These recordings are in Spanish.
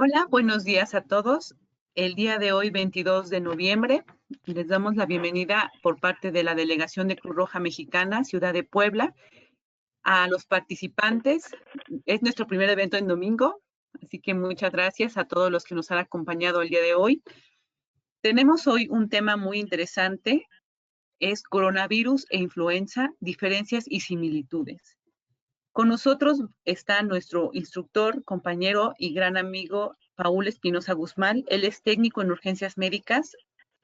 Hola, buenos días a todos. El día de hoy, 22 de noviembre, les damos la bienvenida por parte de la Delegación de Cruz Roja Mexicana, Ciudad de Puebla, a los participantes. Es nuestro primer evento en domingo, así que muchas gracias a todos los que nos han acompañado el día de hoy. Tenemos hoy un tema muy interesante, es coronavirus e influenza, diferencias y similitudes. Con nosotros está nuestro instructor, compañero y gran amigo Paul Espinosa Guzmán. Él es técnico en urgencias médicas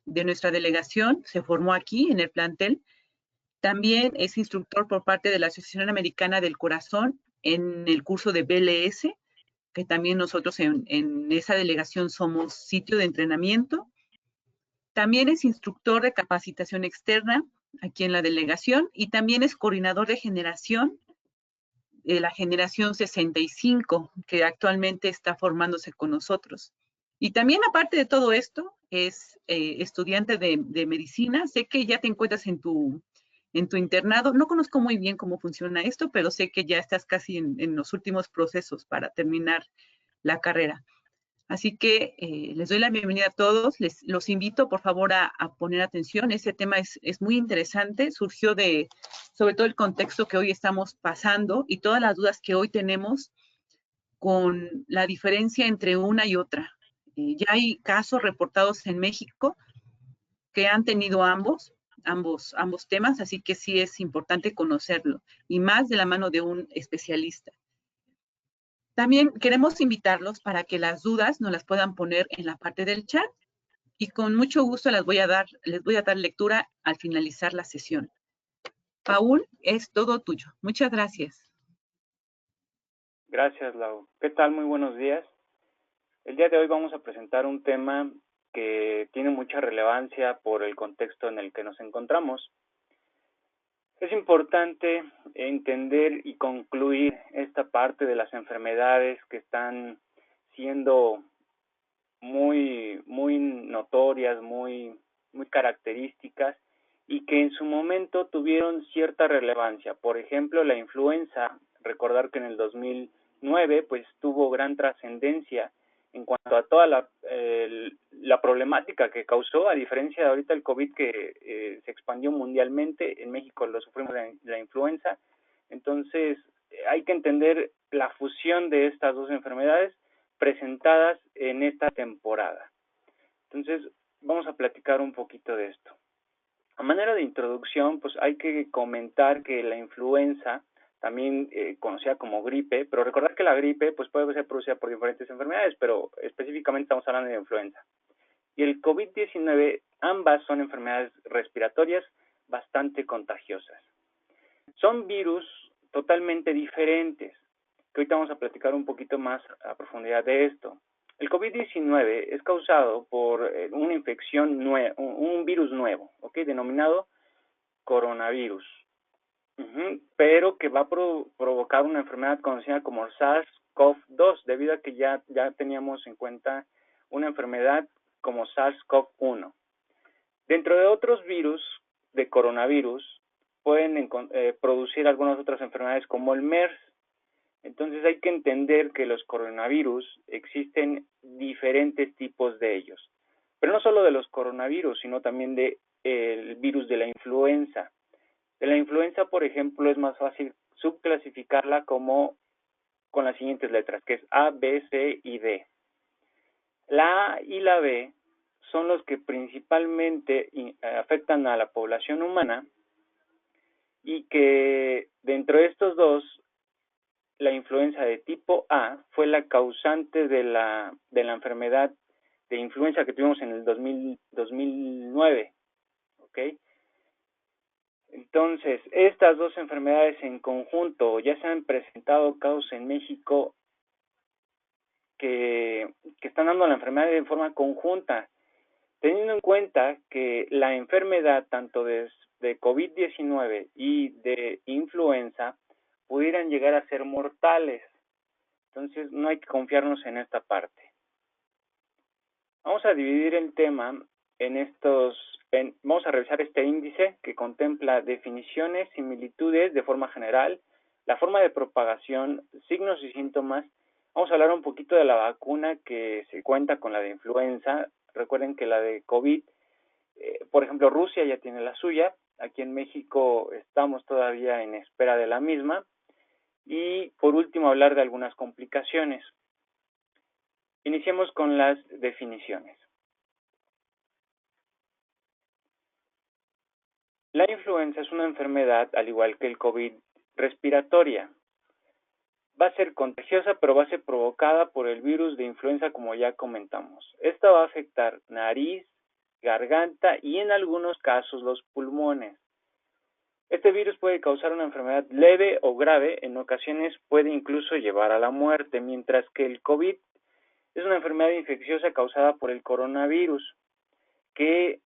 de nuestra delegación, se formó aquí en el plantel. También es instructor por parte de la Asociación Americana del Corazón en el curso de BLS, que también nosotros en esa delegación somos sitio de entrenamiento. También es instructor de capacitación externa aquí en la delegación y también es coordinador de generación de la generación 65, que actualmente está formándose con nosotros. Y también, aparte de todo esto, es estudiante de medicina. Sé que ya te encuentras en tu internado. No conozco muy bien cómo funciona esto, pero sé que ya estás casi en los últimos procesos para terminar la carrera. Así que les doy la bienvenida a todos. Los invito, por favor, a poner atención. Este tema es muy interesante. Surgió sobre todo el contexto que hoy estamos pasando y todas las dudas que hoy tenemos con la diferencia entre una y otra. Ya hay casos reportados en México que han tenido ambos temas, así que sí es importante conocerlo y más de la mano de un especialista. También queremos invitarlos para que las dudas nos las puedan poner en la parte del chat y con mucho gusto les voy a dar lectura al finalizar la sesión. Paul, es todo tuyo. Muchas gracias. Gracias, Lau. ¿Qué tal? Muy buenos días. El día de hoy vamos a presentar un tema que tiene mucha relevancia por el contexto en el que nos encontramos. Es importante entender y concluir esta parte de las enfermedades que están siendo muy notorias, muy características y que en su momento tuvieron cierta relevancia. Por ejemplo, la influenza, recordar que en el 2009 pues tuvo gran trascendencia en cuanto a toda la problemática que causó, a diferencia de ahorita el COVID que se expandió mundialmente. En México lo sufrimos de la influenza. Entonces hay que entender la fusión de estas dos enfermedades presentadas en esta temporada. Entonces vamos a platicar un poquito de esto. A manera de introducción, pues hay que comentar que la influenza, también conocida como gripe, pero recordar que la gripe pues puede ser producida por diferentes enfermedades, pero específicamente estamos hablando de influenza. Y el COVID-19, ambas son enfermedades respiratorias bastante contagiosas. Son virus totalmente diferentes, que ahorita vamos a platicar un poquito más a profundidad de esto. El COVID-19 es causado por una infección, un virus nuevo, ¿okay? Denominado coronavirus, pero que va a provocar una enfermedad conocida como SARS-CoV-2, debido a que ya teníamos en cuenta una enfermedad como SARS-CoV-1. Dentro de otros virus de coronavirus pueden producir algunas otras enfermedades como el MERS. Entonces hay que entender que los coronavirus existen diferentes tipos de ellos, pero no solo de los coronavirus, sino también de el virus de la influenza. De la influenza, por ejemplo, es más fácil subclasificarla como con las siguientes letras, que es A, B, C y D. La A y la B son los que principalmente afectan a la población humana y que dentro de estos dos, la influenza de tipo A fue la causante de la enfermedad de influenza que tuvimos en el 2009, ¿ok? Entonces, estas dos enfermedades en conjunto ya se han presentado casos en México que están dando la enfermedad de forma conjunta, teniendo en cuenta que la enfermedad tanto de COVID-19 y de influenza pudieran llegar a ser mortales. Entonces, no hay que confiarnos en esta parte. Vamos a dividir el tema vamos a revisar este índice que contempla definiciones, similitudes de forma general, la forma de propagación, signos y síntomas. Vamos a hablar un poquito de la vacuna que se cuenta con la de influenza. Recuerden que la de COVID, por ejemplo, Rusia ya tiene la suya. Aquí en México estamos todavía en espera de la misma. Y por último, hablar de algunas complicaciones. Iniciemos con las definiciones. La influenza es una enfermedad, al igual que el COVID, respiratoria. Va a ser contagiosa, pero va a ser provocada por el virus de influenza, como ya comentamos. Esta va a afectar nariz, garganta y en algunos casos los pulmones. Este virus puede causar una enfermedad leve o grave, en ocasiones puede incluso llevar a la muerte, mientras que el COVID es una enfermedad infecciosa causada por el coronavirus, que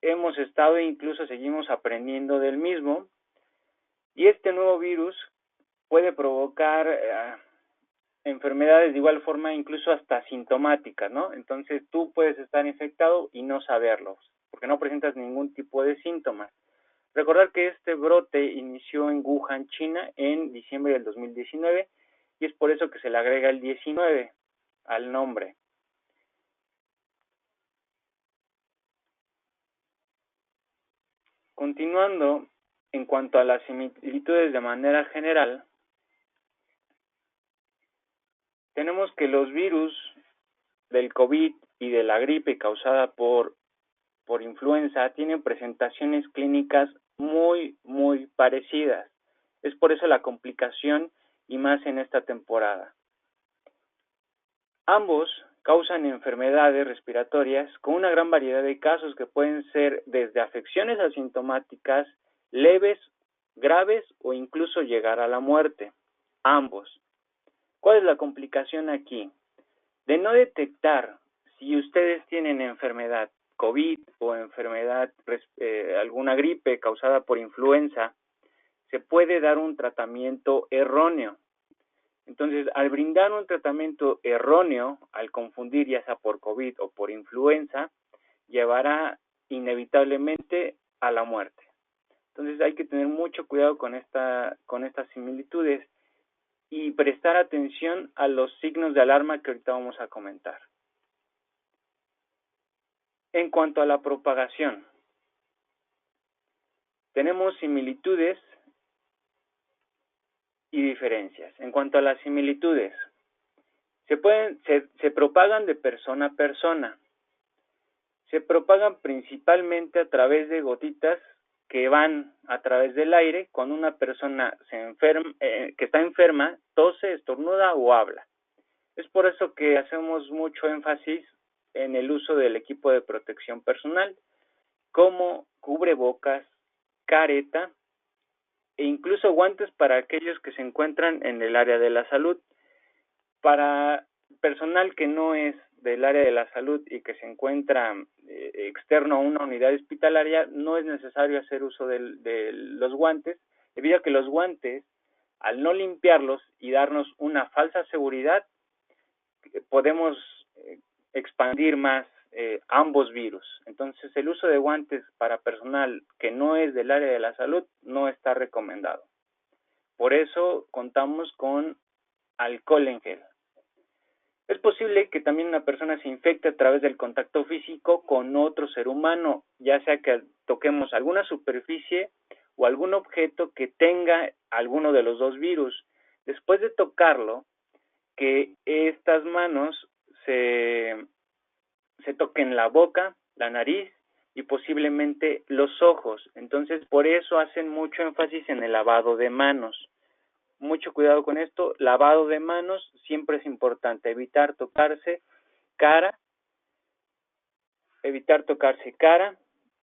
hemos estado e incluso seguimos aprendiendo del mismo, y este nuevo virus puede provocar enfermedades de igual forma, incluso hasta asintomáticas, ¿no? Entonces tú puedes estar infectado y no saberlo, porque no presentas ningún tipo de síntomas. Recordar que este brote inició en Wuhan, China, en diciembre del 2019, y es por eso que se le agrega el 19 al nombre. Continuando, en cuanto a las similitudes de manera general, tenemos que los virus del COVID y de la gripe causada por influenza tienen presentaciones clínicas muy parecidas. Es por eso la complicación y más en esta temporada. Ambos causan enfermedades respiratorias con una gran variedad de casos que pueden ser desde afecciones asintomáticas, leves, graves o incluso llegar a la muerte. Ambos. ¿Cuál es la complicación aquí? De no detectar si ustedes tienen enfermedad COVID o enfermedad, alguna gripe causada por influenza, se puede dar un tratamiento erróneo. Entonces, al brindar un tratamiento erróneo, al confundir ya sea por COVID o por influenza, llevará inevitablemente a la muerte. Entonces, hay que tener mucho cuidado con estas similitudes y prestar atención a los signos de alarma que ahorita vamos a comentar. En cuanto a la propagación, tenemos similitudes y diferencias. En cuanto a las similitudes, se propagan de persona a persona. Se propagan principalmente a través de gotitas que van a través del aire cuando una persona que está enferma, tose, estornuda o habla. Es por eso que hacemos mucho énfasis en el uso del equipo de protección personal, como cubrebocas, careta e incluso guantes para aquellos que se encuentran en el área de la salud. Para personal que no es del área de la salud y que se encuentra externo a una unidad hospitalaria, no es necesario hacer uso de los guantes, debido a que los guantes, al no limpiarlos y darnos una falsa seguridad, podemos expandir más ambos virus. Entonces, el uso de guantes para personal que no es del área de la salud no está recomendado. Por eso contamos con alcohol en gel. Es posible que también una persona se infecte a través del contacto físico con otro ser humano, ya sea que toquemos alguna superficie o algún objeto que tenga alguno de los dos virus. Después de tocarlo, que estas manos se toquen la boca, la nariz y posiblemente los ojos. Entonces, por eso hacen mucho énfasis en el lavado de manos. Mucho cuidado con esto. Lavado de manos siempre es importante. Evitar tocarse cara,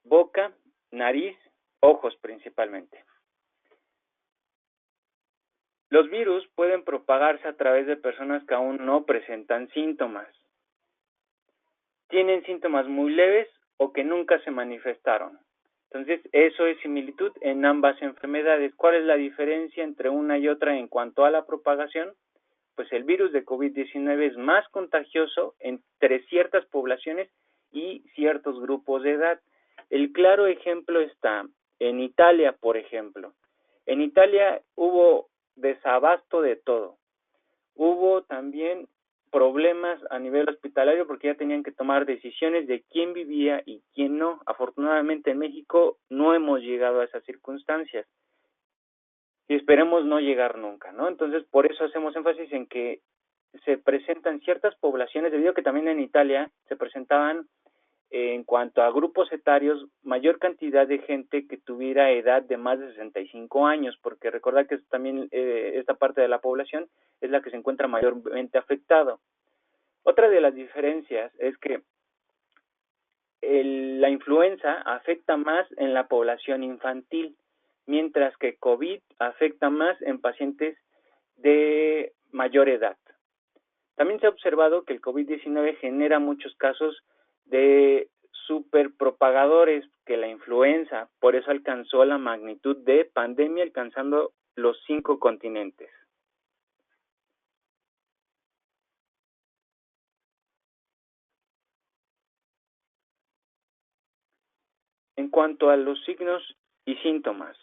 boca, nariz, ojos principalmente. Los virus pueden propagarse a través de personas que aún no presentan síntomas. Tienen síntomas muy leves o que nunca se manifestaron. Entonces, eso es similitud en ambas enfermedades. ¿Cuál es la diferencia entre una y otra en cuanto a la propagación? Pues el virus de COVID-19 es más contagioso entre ciertas poblaciones y ciertos grupos de edad. El claro ejemplo está en Italia, por ejemplo. En Italia hubo desabasto de todo. Hubo también problemas a nivel hospitalario porque ya tenían que tomar decisiones de quién vivía y quién no. Afortunadamente en México no hemos llegado a esas circunstancias y esperemos no llegar nunca, ¿no? Entonces, por eso hacemos énfasis en que se presentan ciertas poblaciones, debido a que también en Italia se presentaban, en cuanto a grupos etarios, mayor cantidad de gente que tuviera edad de más de 65 años, porque recordad que también esta parte de la población es la que se encuentra mayormente afectado. Otra de las diferencias es que la influenza afecta más en la población infantil, mientras que COVID afecta más en pacientes de mayor edad. También se ha observado que el COVID-19 genera muchos casos de superpropagadores que la influenza, por eso alcanzó la magnitud de pandemia, alcanzando los 5 continentes. En cuanto a los signos y síntomas,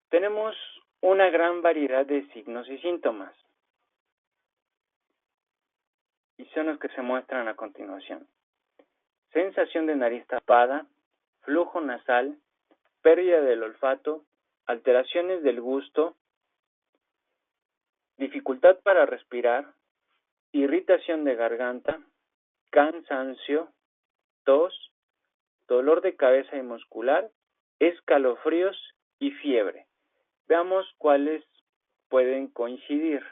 tenemos una gran variedad de signos y síntomas, y son los que se muestran a continuación. Sensación de nariz tapada, flujo nasal, pérdida del olfato, alteraciones del gusto, dificultad para respirar, irritación de garganta, cansancio, tos, dolor de cabeza y muscular, escalofríos y fiebre. Veamos cuáles pueden coincidir.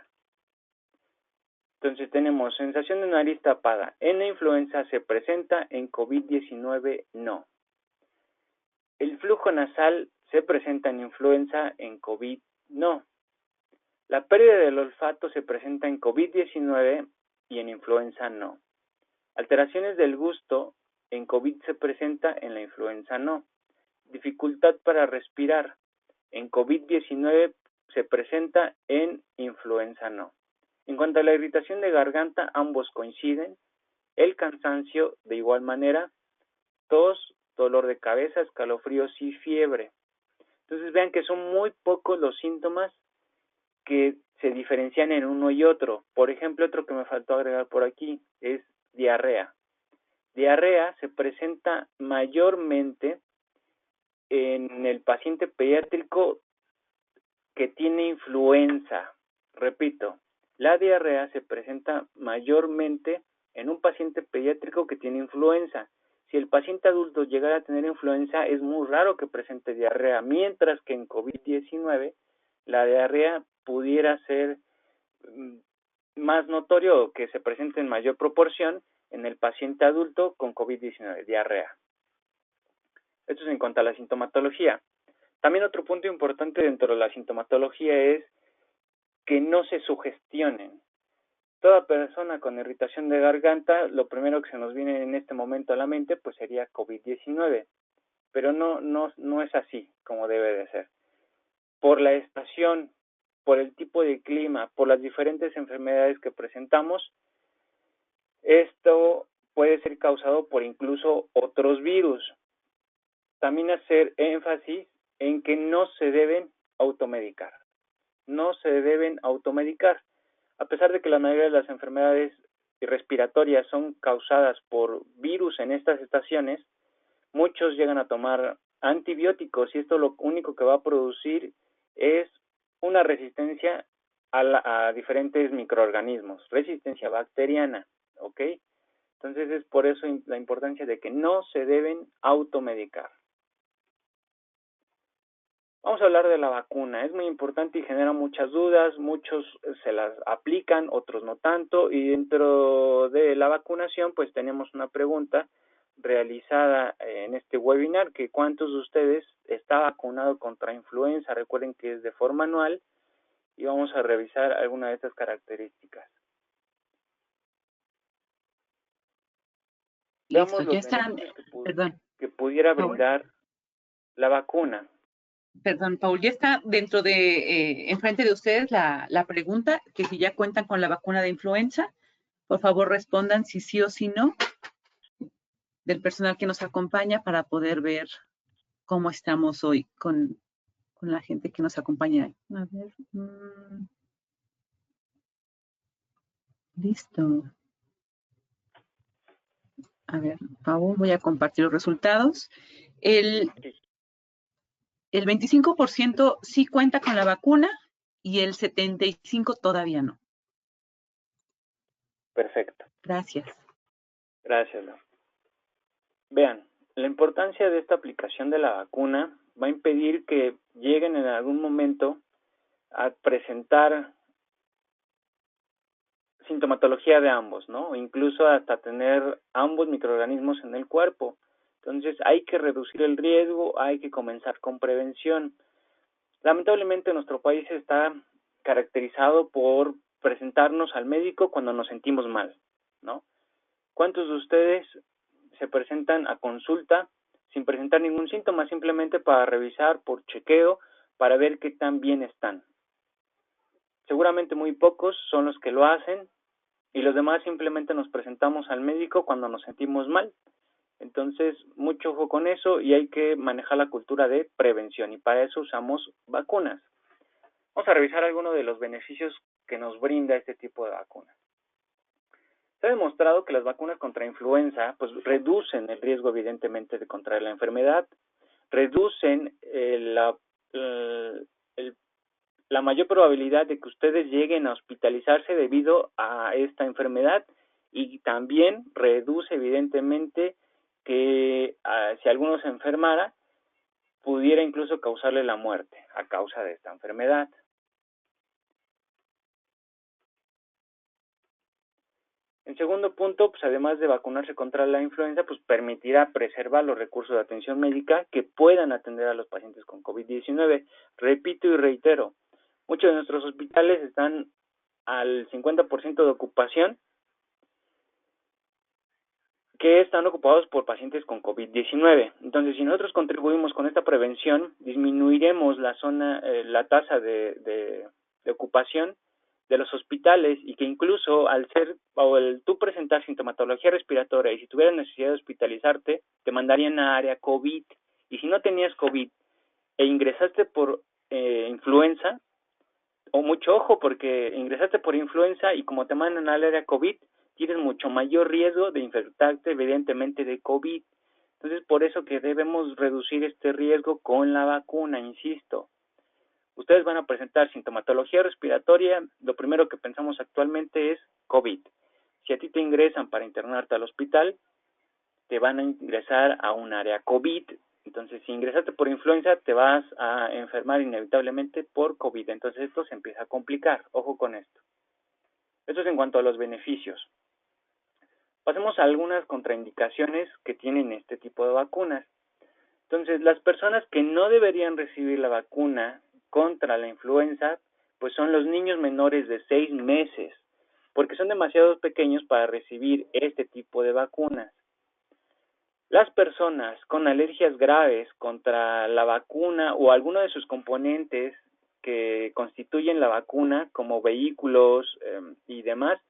Entonces tenemos sensación de nariz tapada. En la influenza se presenta, en COVID-19 no. El flujo nasal se presenta en influenza, en COVID no. La pérdida del olfato se presenta en COVID-19 y en influenza no. Alteraciones del gusto, en COVID se presenta, en la influenza no. Dificultad para respirar, en COVID-19 se presenta, en influenza no. En cuanto a la irritación de garganta, ambos coinciden. El cansancio, de igual manera, tos, dolor de cabeza, escalofríos y fiebre. Entonces vean que son muy pocos los síntomas que se diferencian en uno y otro. Por ejemplo, otro que me faltó agregar por aquí es diarrea. Diarrea se presenta mayormente en el paciente pediátrico que tiene influenza. Repito, la diarrea se presenta mayormente en un paciente pediátrico que tiene influenza. Si el paciente adulto llegara a tener influenza, es muy raro que presente diarrea, mientras que en COVID-19 la diarrea pudiera ser más notorio, que se presente en mayor proporción en el paciente adulto con COVID-19, diarrea. Esto es en cuanto a la sintomatología. También otro punto importante dentro de la sintomatología es que no se sugestionen. Toda persona con irritación de garganta, lo primero que se nos viene en este momento a la mente, pues sería COVID-19. Pero no es así como debe de ser. Por la estación, por el tipo de clima, por las diferentes enfermedades que presentamos, esto puede ser causado por incluso otros virus. También hacer énfasis en que no se deben automedicar. No se deben automedicar. A pesar de que la mayoría de las enfermedades respiratorias son causadas por virus en estas estaciones, muchos llegan a tomar antibióticos y esto lo único que va a producir es una resistencia a diferentes microorganismos, resistencia bacteriana, ¿ok? Entonces es por eso la importancia de que no se deben automedicar. Vamos a hablar de la vacuna. Es muy importante y genera muchas dudas. Muchos se las aplican, otros no tanto. Y dentro de la vacunación, pues tenemos una pregunta realizada en este webinar, que cuántos de ustedes está vacunado contra influenza. Recuerden que es de forma anual y vamos a revisar alguna de estas características. Listo, ya están. Perdón. Que pudiera brindar la vacuna. Perdón, Paul, ya está dentro de, enfrente de ustedes la pregunta, que si ya cuentan con la vacuna de influenza, por favor respondan si sí o si no, del personal que nos acompaña, para poder ver cómo estamos hoy con la gente que nos acompaña. A ver. Listo. A ver, por favor, voy a compartir los resultados. El, el 25% sí cuenta con la vacuna y el 75% todavía no. Perfecto. Gracias. Gracias, Lau. Vean, la importancia de esta aplicación de la vacuna va a impedir que lleguen en algún momento a presentar sintomatología de ambos, ¿no? Incluso hasta tener ambos microorganismos en el cuerpo. Entonces hay que reducir el riesgo, hay que comenzar con prevención. Lamentablemente nuestro país está caracterizado por presentarnos al médico cuando nos sentimos mal, ¿no? ¿Cuántos de ustedes se presentan a consulta sin presentar ningún síntoma, simplemente para revisar por chequeo, para ver qué tan bien están? Seguramente muy pocos son los que lo hacen y los demás simplemente nos presentamos al médico cuando nos sentimos mal. Entonces, mucho ojo con eso y hay que manejar la cultura de prevención y para eso usamos vacunas. Vamos a revisar algunos de los beneficios que nos brinda este tipo de vacunas. Se ha demostrado que las vacunas contra influenza pues reducen el riesgo evidentemente de contraer la enfermedad, reducen la mayor probabilidad de que ustedes lleguen a hospitalizarse debido a esta enfermedad y también reduce evidentemente que si alguno se enfermara pudiera incluso causarle la muerte a causa de esta enfermedad. En segundo punto, pues además de vacunarse contra la influenza, pues permitirá preservar los recursos de atención médica que puedan atender a los pacientes con COVID-19. Repito y reitero, muchos de nuestros hospitales están al 50% de ocupación, que están ocupados por pacientes con COVID-19. Entonces, si nosotros contribuimos con esta prevención, disminuiremos la tasa de ocupación de los hospitales y que incluso al tú presentar sintomatología respiratoria y si tuvieras necesidad de hospitalizarte, te mandarían a área COVID. Y si no tenías COVID e ingresaste por influenza, o mucho ojo porque ingresaste por influenza y como te mandan al área COVID, tienes mucho mayor riesgo de infectarte evidentemente de COVID. Entonces, por eso que debemos reducir este riesgo con la vacuna, insisto. Ustedes van a presentar sintomatología respiratoria, lo primero que pensamos actualmente es COVID. Si a ti te ingresan para internarte al hospital, te van a ingresar a un área COVID. Entonces, si ingresaste por influenza, te vas a enfermar inevitablemente por COVID. Entonces, esto se empieza a complicar. Ojo con esto. Esto es en cuanto a los beneficios. Pasemos a algunas contraindicaciones que tienen este tipo de vacunas. Entonces, las personas que no deberían recibir la vacuna contra la influenza, pues son los niños menores de 6 meses, porque son demasiado pequeños para recibir este tipo de vacunas. Las personas con alergias graves contra la vacuna o alguno de sus componentes que constituyen la vacuna, como vehículos y demás,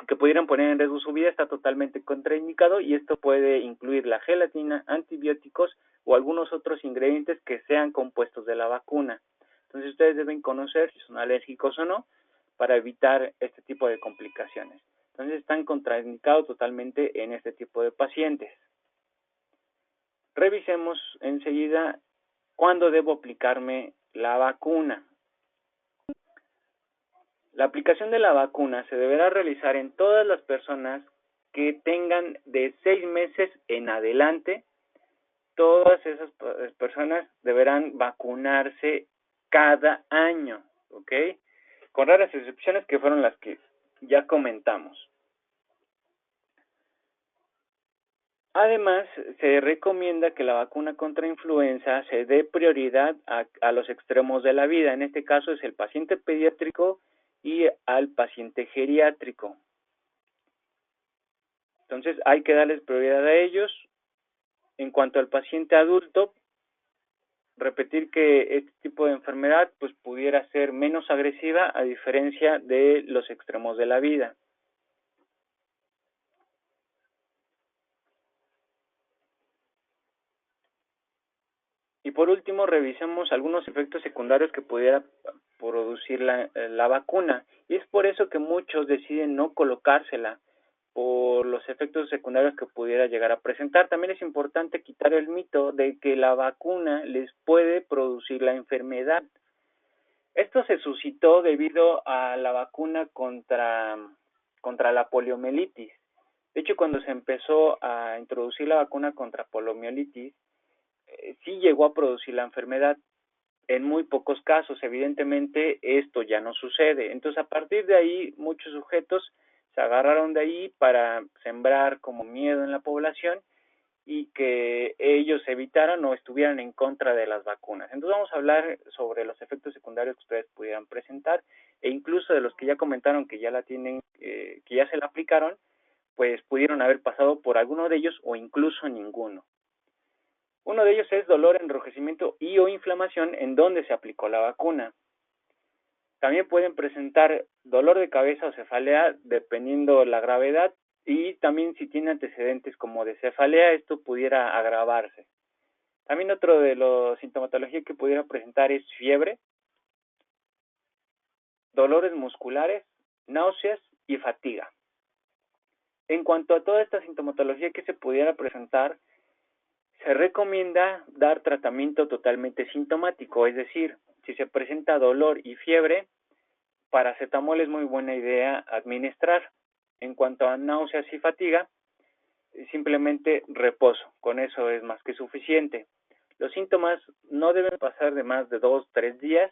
que pudieran poner en riesgo su vida, está totalmente contraindicado y esto puede incluir la gelatina, antibióticos o algunos otros ingredientes que sean compuestos de la vacuna. Entonces ustedes deben conocer si son alérgicos o no para evitar este tipo de complicaciones. Entonces están contraindicados totalmente en este tipo de pacientes. Revisemos enseguida cuándo debo aplicarme la vacuna. La aplicación de la vacuna se deberá realizar en todas las personas que tengan de 6 meses en adelante. Todas esas personas deberán vacunarse cada año, ¿ok? Con raras excepciones que fueron las que ya comentamos. Además, se recomienda que la vacuna contra influenza se dé prioridad a los extremos de la vida. En este caso es el paciente pediátrico y al paciente geriátrico. Entonces, hay que darles prioridad a ellos. En cuanto al paciente adulto, repetir que este tipo de enfermedad pues pudiera ser menos agresiva a diferencia de los extremos de la vida. Y por último, revisemos algunos efectos secundarios que pudiera producir la vacuna. Y es por eso que muchos deciden no colocársela, por los efectos secundarios que pudiera llegar a presentar. También es importante quitar el mito de que la vacuna les puede producir la enfermedad. Esto se suscitó debido a la vacuna contra la poliomielitis. De hecho, cuando se empezó a introducir la vacuna contra poliomielitis, sí llegó a producir la enfermedad. En muy pocos casos, evidentemente, esto ya no sucede. Entonces, a partir de ahí, muchos sujetos se agarraron de ahí para sembrar como miedo en la población y que ellos evitaran o estuvieran en contra de las vacunas. Entonces vamos a hablar sobre los efectos secundarios que ustedes pudieran presentar e incluso de los que ya comentaron que ya la tienen, que ya se la aplicaron, pues pudieron haber pasado por alguno de ellos o incluso ninguno. Uno de ellos es dolor, enrojecimiento y o inflamación en donde se aplicó la vacuna. También pueden presentar dolor de cabeza o cefalea dependiendo la gravedad y también si tiene antecedentes como de cefalea, esto pudiera agravarse. También otro de los sintomatología que pudiera presentar es fiebre, dolores musculares, náuseas y fatiga. En cuanto a toda esta sintomatología que se pudiera presentar, se recomienda dar tratamiento totalmente sintomático, es decir, si se presenta dolor y fiebre, paracetamol es muy buena idea administrar. En cuanto a náuseas y fatiga, simplemente reposo, con eso es más que suficiente. Los síntomas no deben pasar de más de 2-3 días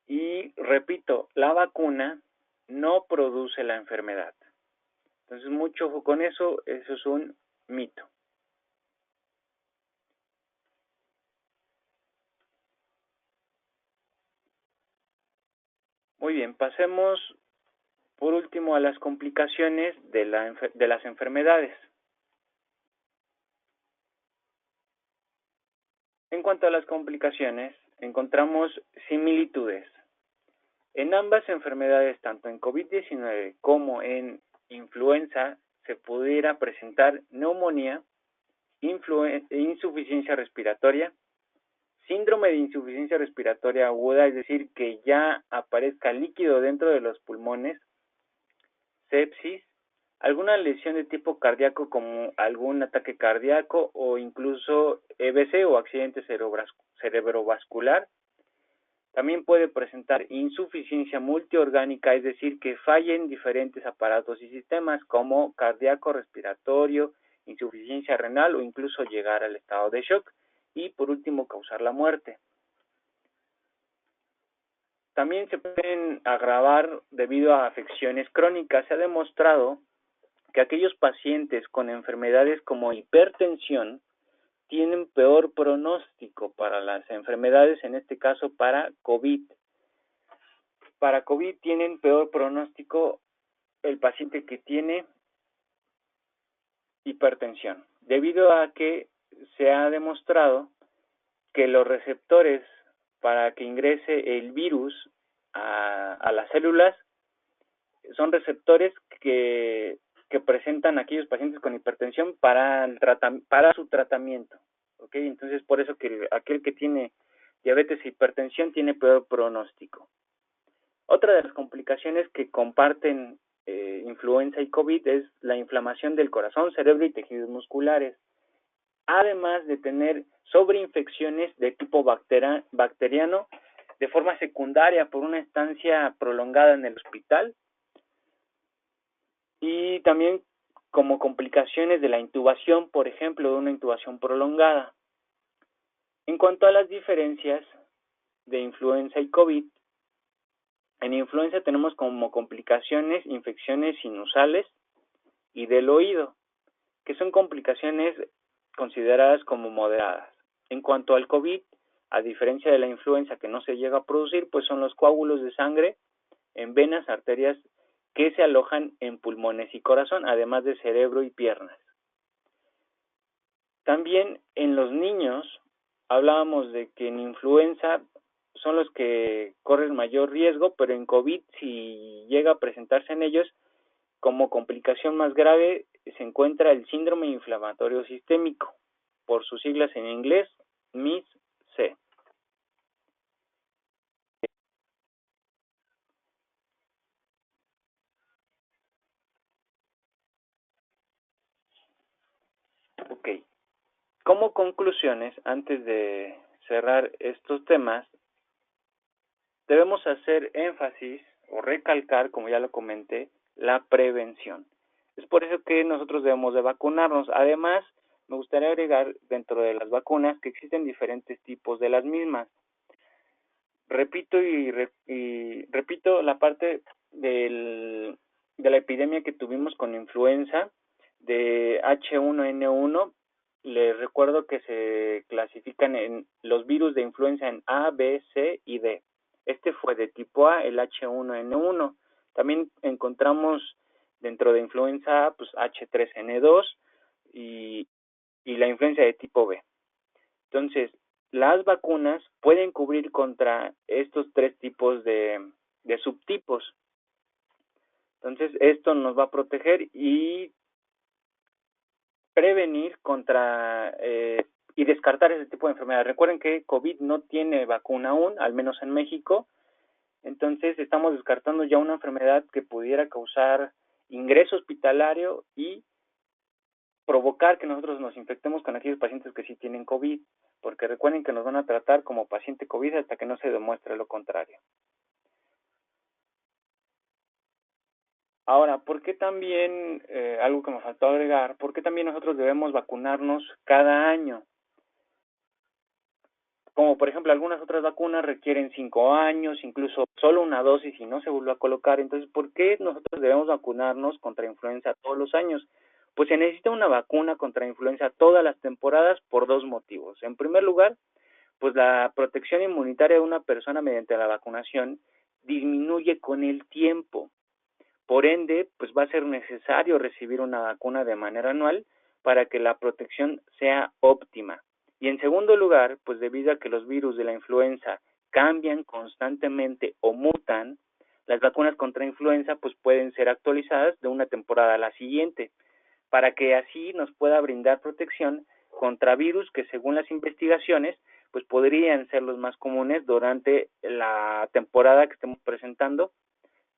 y, repito, la vacuna no produce la enfermedad. Entonces, mucho ojo con eso, eso es un mito. Muy bien, pasemos por último a las complicaciones de las enfermedades. En cuanto a las complicaciones, encontramos similitudes. En ambas enfermedades, tanto en COVID-19 como en influenza, se pudiera presentar neumonía, insuficiencia respiratoria, síndrome de insuficiencia respiratoria aguda, es decir, que ya aparezca líquido dentro de los pulmones, sepsis, alguna lesión de tipo cardíaco como algún ataque cardíaco o incluso EBC o accidente cerebrovascular. También puede presentar insuficiencia multiorgánica, es decir, que fallen diferentes aparatos y sistemas como cardíaco, respiratorio, insuficiencia renal o incluso llegar al estado de shock y por último causar la muerte. También se pueden agravar debido a afecciones crónicas. Se ha demostrado que aquellos pacientes con enfermedades como hipertensión tienen peor pronóstico para las enfermedades, en este caso para COVID. Para COVID tienen peor pronóstico el paciente que tiene hipertensión, debido a que se ha demostrado que los receptores para que ingrese el virus a las células son receptores que presentan aquellos pacientes con hipertensión para su tratamiento. ¿Okay? Entonces, por eso que aquel que tiene diabetes e hipertensión tiene peor pronóstico. Otra de las complicaciones que comparten influenza y COVID es la inflamación del corazón, cerebro y tejidos musculares, además de tener sobreinfecciones de tipo bacteriano de forma secundaria por una estancia prolongada en el hospital y también como complicaciones de la intubación, por ejemplo, de una intubación prolongada. En cuanto a las diferencias de influenza y COVID, en influenza tenemos como complicaciones infecciones sinusales y del oído, que son complicaciones consideradas como moderadas. En cuanto al COVID, a diferencia de la influenza que no se llega a producir, pues son los coágulos de sangre en venas, arterias que se alojan en pulmones y corazón, además de cerebro y piernas. También en los niños hablábamos de que en influenza son los que corren mayor riesgo, pero en COVID, si llega a presentarse en ellos, como complicación más grave se encuentra el síndrome inflamatorio sistémico, por sus siglas en inglés, MIS-C. Como conclusiones, antes de cerrar estos temas, debemos hacer énfasis o recalcar, como ya lo comenté, la prevención. Es por eso que nosotros debemos de vacunarnos. Además, me gustaría agregar dentro de las vacunas que existen diferentes tipos de las mismas. Repito repito la parte de la epidemia que tuvimos con influenza de H1N1. Les recuerdo que se clasifican en los virus de influenza en A, B, C y D. Este fue de tipo A, el H1N1. También encontramos dentro de influenza A, pues H3N2 y la influenza de tipo B. Entonces, las vacunas pueden cubrir contra estos tres tipos de subtipos. Entonces, esto nos va a proteger y prevenir contra y descartar ese tipo de enfermedades. Recuerden que COVID no tiene vacuna aún, al menos en México. Entonces, estamos descartando ya una enfermedad que pudiera causar ingreso hospitalario y provocar que nosotros nos infectemos con aquellos pacientes que sí tienen COVID, porque recuerden que nos van a tratar como paciente COVID hasta que no se demuestre lo contrario. Ahora, ¿por qué también, algo que me faltó agregar, por qué también nosotros debemos vacunarnos cada año? Como por ejemplo, algunas otras vacunas requieren 5 años, incluso solo una dosis y no se vuelve a colocar. Entonces, ¿por qué nosotros debemos vacunarnos contra influenza todos los años? Pues se necesita una vacuna contra influenza todas las temporadas por dos motivos. En primer lugar, pues la protección inmunitaria de una persona mediante la vacunación disminuye con el tiempo. Por ende, pues va a ser necesario recibir una vacuna de manera anual para que la protección sea óptima. Y en segundo lugar, pues debido a que los virus de la influenza cambian constantemente o mutan, las vacunas contra influenza pues pueden ser actualizadas de una temporada a la siguiente, para que así nos pueda brindar protección contra virus que según las investigaciones pues podrían ser los más comunes durante la temporada que estemos presentando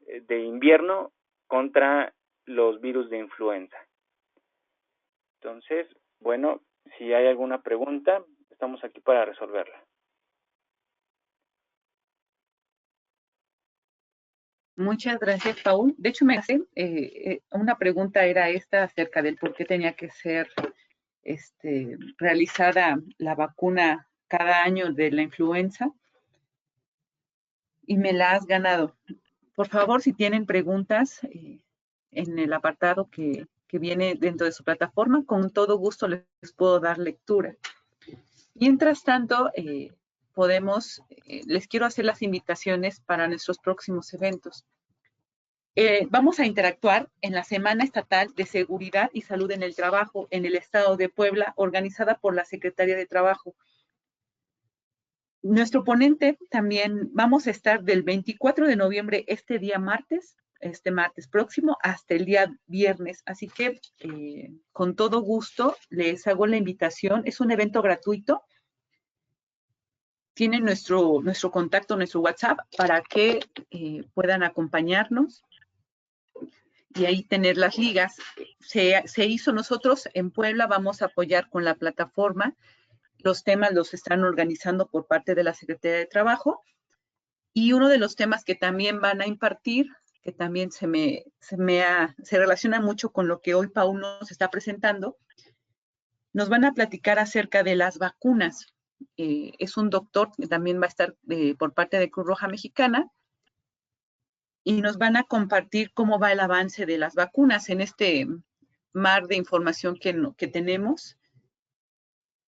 de invierno contra los virus de influenza. Entonces, bueno, si hay alguna pregunta, estamos aquí para resolverla. Muchas gracias, Paul. De hecho, me hace una pregunta era esta acerca del por qué tenía que ser realizada la vacuna cada año de la influenza y me la has ganado. Por favor, si tienen preguntas en el apartado que viene dentro de su plataforma, con todo gusto les puedo dar lectura. Mientras tanto, les quiero hacer las invitaciones para nuestros próximos eventos. Vamos a interactuar en la Semana Estatal de Seguridad y Salud en el Trabajo en el Estado de Puebla, organizada por la Secretaría de Trabajo. Nuestro ponente también vamos a estar del 24 de noviembre, este martes próximo, hasta el día viernes. Así que con todo gusto les hago la invitación. Es un evento gratuito. Tienen nuestro contacto, nuestro WhatsApp, para que puedan acompañarnos y ahí tener las ligas. Se hizo nosotros en Puebla, vamos a apoyar con la plataforma. Los temas los están organizando por parte de la Secretaría de Trabajo. Y uno de los temas que también van a impartir, que también se relaciona mucho con lo que hoy Paul nos está presentando, nos van a platicar acerca de las vacunas. Es un doctor que también va a estar por parte de Cruz Roja Mexicana y nos van a compartir cómo va el avance de las vacunas en este mar de información que tenemos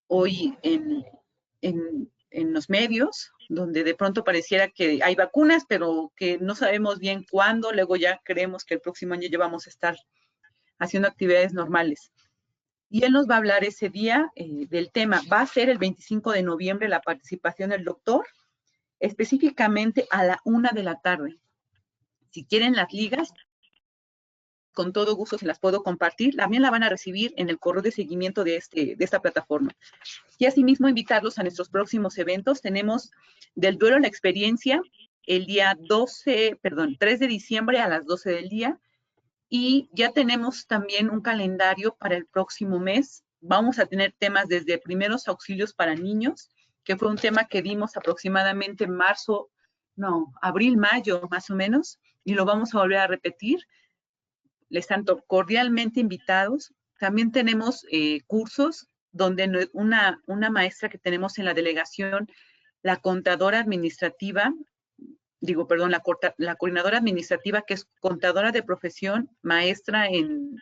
hoy en los medios, donde de pronto pareciera que hay vacunas, pero que no sabemos bien cuándo, luego ya creemos que el próximo año ya vamos a estar haciendo actividades normales. Y él nos va a hablar ese día del tema. Va a ser el 25 de noviembre la participación del doctor, específicamente a la 1 de la tarde. Si quieren las ligas, con todo gusto se las puedo compartir. También la van a recibir en el correo de seguimiento de esta plataforma. Y asimismo invitarlos a nuestros próximos eventos. Tenemos del duelo a la experiencia el día 3 de diciembre a las 12 del día. Y ya tenemos también un calendario para el próximo mes vamos a tener temas desde primeros auxilios para niños, que fue un tema que dimos aproximadamente en abril, mayo, más o menos, y lo vamos a volver a repetir. Les están cordialmente invitados. También tenemos cursos donde una maestra que tenemos en la delegación, la contadora administrativa, la coordinadora administrativa, que es contadora de profesión, maestra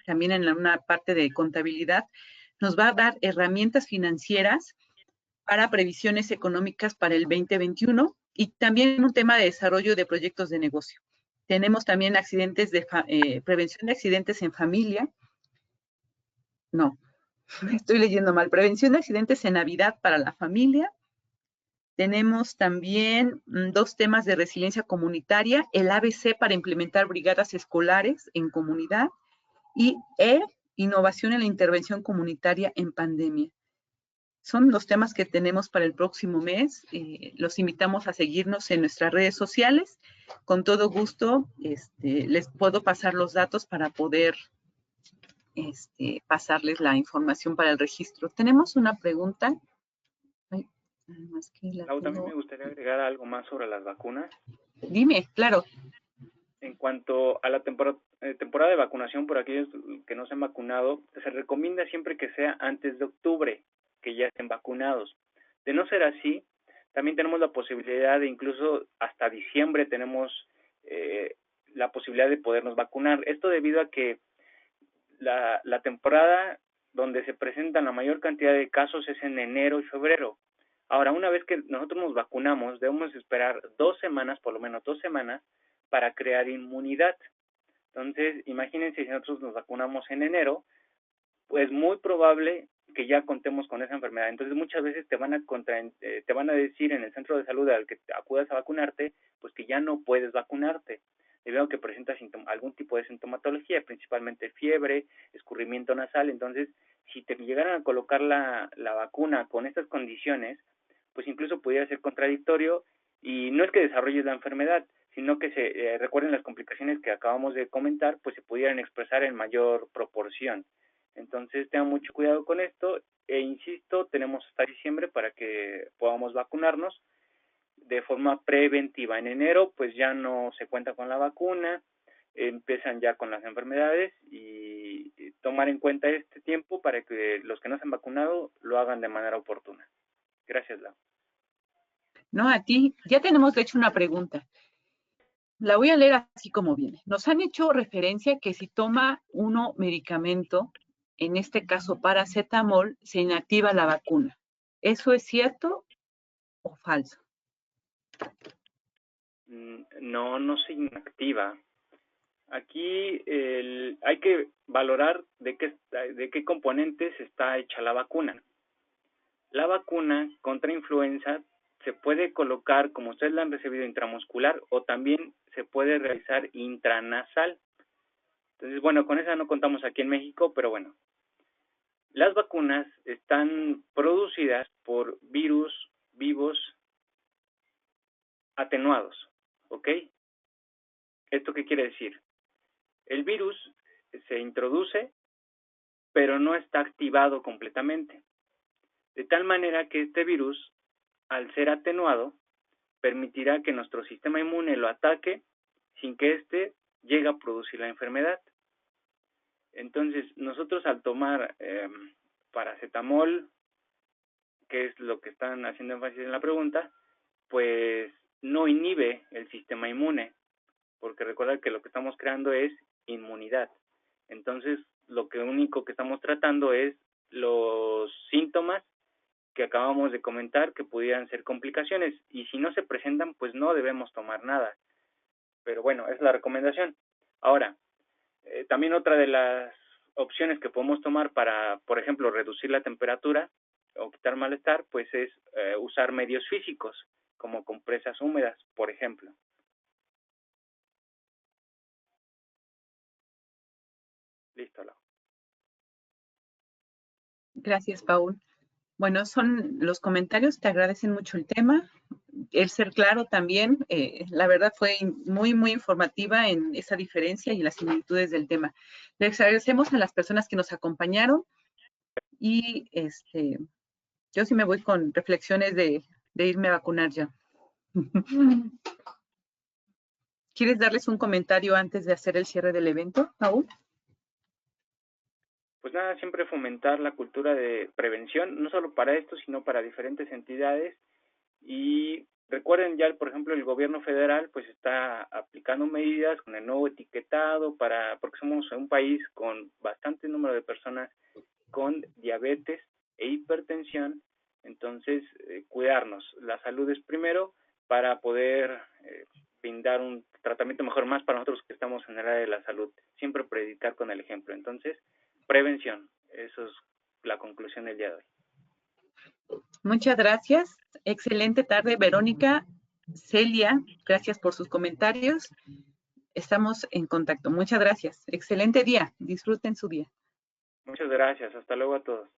también en una parte de contabilidad, nos va a dar herramientas financieras para previsiones económicas para el 2021 y también un tema de desarrollo de proyectos de negocio. Tenemos también prevención de accidentes en familia. No, estoy leyendo mal. Prevención de accidentes en Navidad para la familia. Tenemos también 2 temas de resiliencia comunitaria, el ABC para implementar brigadas escolares en comunidad y innovación en la intervención comunitaria en pandemia. Son los temas que tenemos para el próximo mes. Los invitamos a seguirnos en nuestras redes sociales. Con todo gusto les puedo pasar los datos para poder pasarles la información para el registro. Tenemos una pregunta. También me gustaría agregar algo más sobre las vacunas. Dime, claro. En cuanto a la temporada de vacunación, por aquellos que no se han vacunado, se recomienda siempre que sea antes de octubre, que ya estén vacunados. De no ser así, también tenemos la posibilidad de incluso hasta diciembre tenemos la posibilidad de podernos vacunar. Esto debido a que la temporada donde se presentan la mayor cantidad de casos es en enero y febrero. Ahora, una vez que nosotros nos vacunamos, debemos esperar 2 semanas, por lo menos 2 semanas, para crear inmunidad. Entonces, imagínense si nosotros nos vacunamos en enero, pues muy probable que ya contemos con esa enfermedad. Entonces, muchas veces te van a decir en el centro de salud al que acudas a vacunarte, pues que ya no puedes vacunarte, debido a que presentas algún tipo de sintomatología, principalmente fiebre, escurrimiento nasal. Entonces, si te llegaran a colocar la vacuna con estas condiciones, pues incluso pudiera ser contradictorio, y no es que desarrolles la enfermedad, sino que recuerden las complicaciones que acabamos de comentar, pues se pudieran expresar en mayor proporción. Entonces tengan mucho cuidado con esto, e insisto, tenemos hasta diciembre para que podamos vacunarnos de forma preventiva. En enero pues ya no se cuenta con la vacuna, empiezan ya con las enfermedades, y tomar en cuenta este tiempo para que los que no se han vacunado lo hagan de manera oportuna. Gracias, Lau. No, a ti. Ya tenemos de hecho una pregunta. La voy a leer así como viene. Nos han hecho referencia que si toma uno medicamento, en este caso paracetamol, se inactiva la vacuna. ¿Eso es cierto o falso? No se inactiva. Aquí hay que valorar de qué componentes está hecha la vacuna. La vacuna contra influenza se puede colocar, como ustedes la han recibido, intramuscular, o también se puede realizar intranasal. Entonces, bueno, con esa no contamos aquí en México, pero bueno. Las vacunas están producidas por virus vivos atenuados, ¿ok? ¿Esto qué quiere decir? El virus se introduce, pero no está activado completamente. De tal manera que este virus, al ser atenuado, permitirá que nuestro sistema inmune lo ataque sin que éste llegue a producir la enfermedad. Entonces, nosotros al tomar paracetamol, que es lo que están haciendo énfasis en la pregunta, pues no inhibe el sistema inmune, porque recuerda que lo que estamos creando es inmunidad. Entonces, lo único que estamos tratando es los síntomas que acabamos de comentar, que pudieran ser complicaciones, y si no se presentan, pues no debemos tomar nada. Pero bueno, es la recomendación. Ahora, también otra de las opciones que podemos tomar para, por ejemplo, reducir la temperatura o quitar malestar, pues es usar medios físicos, como compresas húmedas, por ejemplo. Listo, Lau. Gracias, Paul. Bueno, son los comentarios, te agradecen mucho el tema, el ser claro también, la verdad fue muy, muy informativa en esa diferencia y las similitudes del tema. Les agradecemos a las personas que nos acompañaron Y yo sí me voy con reflexiones de irme a vacunar ya. ¿Quieres darles un comentario antes de hacer el cierre del evento, Raúl? Pues nada, siempre fomentar la cultura de prevención, no solo para esto, sino para diferentes entidades. Y recuerden ya, por ejemplo, el gobierno federal pues está aplicando medidas con el nuevo etiquetado porque somos un país con bastante número de personas con diabetes e hipertensión. Entonces, cuidarnos. La salud es primero para poder brindar un tratamiento mejor, más para nosotros que estamos en el área de la salud. Siempre predicar con el ejemplo. Entonces, prevención. Eso es la conclusión del día de hoy. Muchas gracias. Excelente tarde, Verónica. Celia, gracias por sus comentarios. Estamos en contacto. Muchas gracias. Excelente día. Disfruten su día. Muchas gracias. Hasta luego a todos.